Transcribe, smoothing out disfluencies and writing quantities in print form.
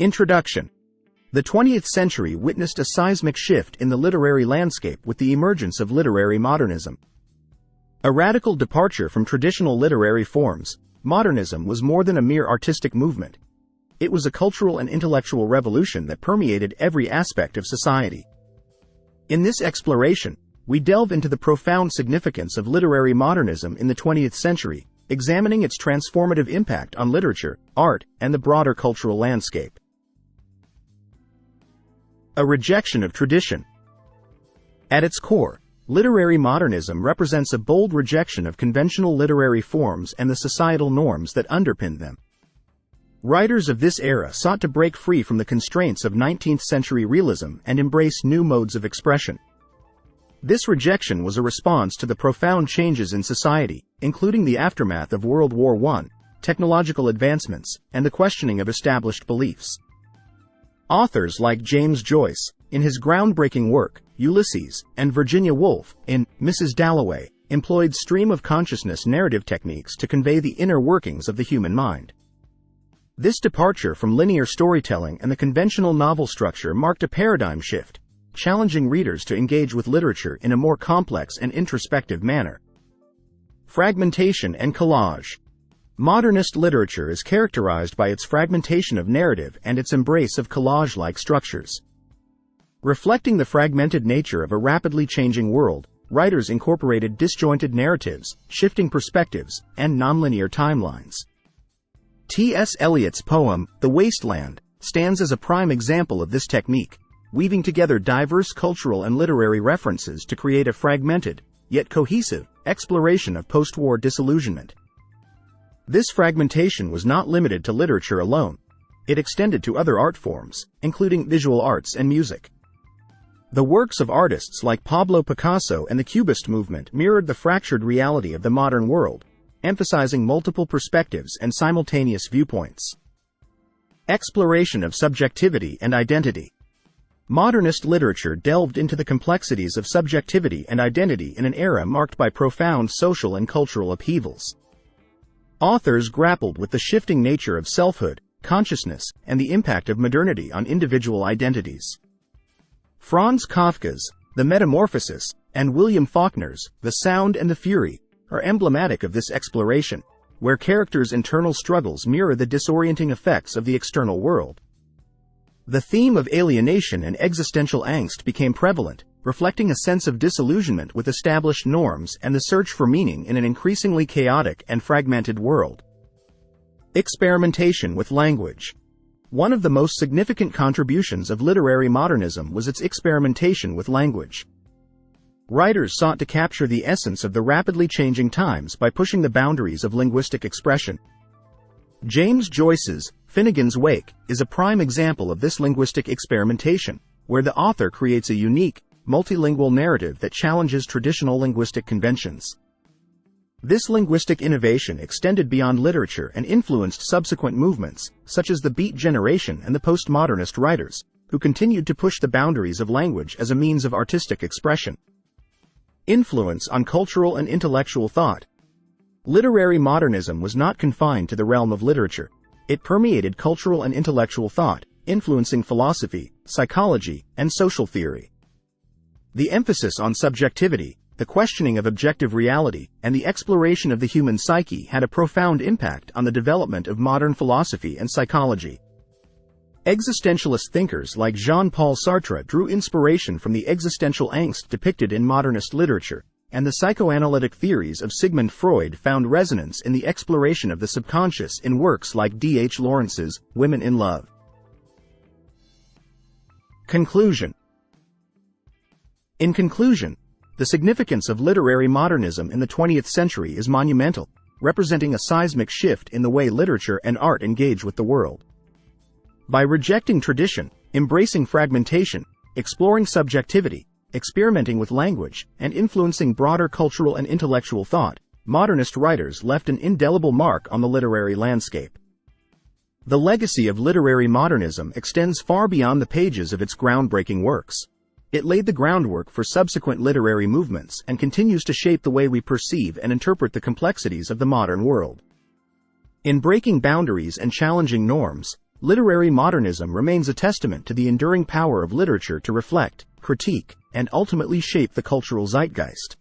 Introduction. The 20th century witnessed a seismic shift in the literary landscape with the emergence of literary modernism. A radical departure from traditional literary forms, modernism was more than a mere artistic movement. It was a cultural and intellectual revolution that permeated every aspect of society. In this exploration, we delve into the profound significance of literary modernism in the 20th century, examining its transformative impact on literature, art, and the broader cultural landscape. A rejection of tradition. At its core, literary modernism represents a bold rejection of conventional literary forms and the societal norms that underpin them. Writers of this era sought to break free from the constraints of 19th-century realism and embrace new modes of expression. This rejection was a response to the profound changes in society, including the aftermath of World War I, technological advancements, and the questioning of established beliefs. Authors like James Joyce, in his groundbreaking work, Ulysses, and Virginia Woolf, in Mrs. Dalloway, employed stream-of-consciousness narrative techniques to convey the inner workings of the human mind. This departure from linear storytelling and the conventional novel structure marked a paradigm shift, challenging readers to engage with literature in a more complex and introspective manner. Fragmentation and collage. Modernist literature is characterized by its fragmentation of narrative and its embrace of collage-like structures. Reflecting the fragmented nature of a rapidly changing world, writers incorporated disjointed narratives, shifting perspectives, and nonlinear timelines. T.S. Eliot's poem, The Wasteland, stands as a prime example of this technique, weaving together diverse cultural and literary references to create a fragmented, yet cohesive, exploration of post-war disillusionment. This fragmentation was not limited to literature alone. It extended to other art forms, including visual arts and music. The works of artists like Pablo Picasso and the Cubist movement mirrored the fractured reality of the modern world, emphasizing multiple perspectives and simultaneous viewpoints. Exploration of subjectivity and identity. Modernist literature delved into the complexities of subjectivity and identity in an era marked by profound social and cultural upheavals. Authors grappled with the shifting nature of selfhood, consciousness, and the impact of modernity on individual identities. Franz Kafka's The Metamorphosis and William Faulkner's The Sound and the Fury are emblematic of this exploration, where characters' internal struggles mirror the disorienting effects of the external world. The theme of alienation and existential angst became prevalent, reflecting a sense of disillusionment with established norms and the search for meaning in an increasingly chaotic and fragmented world. Experimentation with language. One of the most significant contributions of literary modernism was its experimentation with language. Writers sought to capture the essence of the rapidly changing times by pushing the boundaries of linguistic expression. James Joyce's Finnegan's Wake is a prime example of this linguistic experimentation, where the author creates a unique, multilingual narrative that challenges traditional linguistic conventions. This linguistic innovation extended beyond literature and influenced subsequent movements, such as the Beat Generation and the postmodernist writers, who continued to push the boundaries of language as a means of artistic expression. Influence on cultural and intellectual thought. Literary modernism was not confined to the realm of literature. It permeated cultural and intellectual thought, influencing philosophy, psychology, and social theory. The emphasis on subjectivity, the questioning of objective reality, and the exploration of the human psyche had a profound impact on the development of modern philosophy and psychology. Existentialist thinkers like Jean-Paul Sartre drew inspiration from the existential angst depicted in modernist literature, and the psychoanalytic theories of Sigmund Freud found resonance in the exploration of the subconscious in works like D.H. Lawrence's Women in Love. Conclusion. In conclusion, the significance of literary modernism in the 20th century is monumental, representing a seismic shift in the way literature and art engage with the world. By rejecting tradition, embracing fragmentation, exploring subjectivity, experimenting with language, and influencing broader cultural and intellectual thought, modernist writers left an indelible mark on the literary landscape. The legacy of literary modernism extends far beyond the pages of its groundbreaking works. It laid the groundwork for subsequent literary movements and continues to shape the way we perceive and interpret the complexities of the modern world. In breaking boundaries and challenging norms, Literary modernism remains a testament to the enduring power of literature to reflect, critique, and ultimately shape the cultural zeitgeist.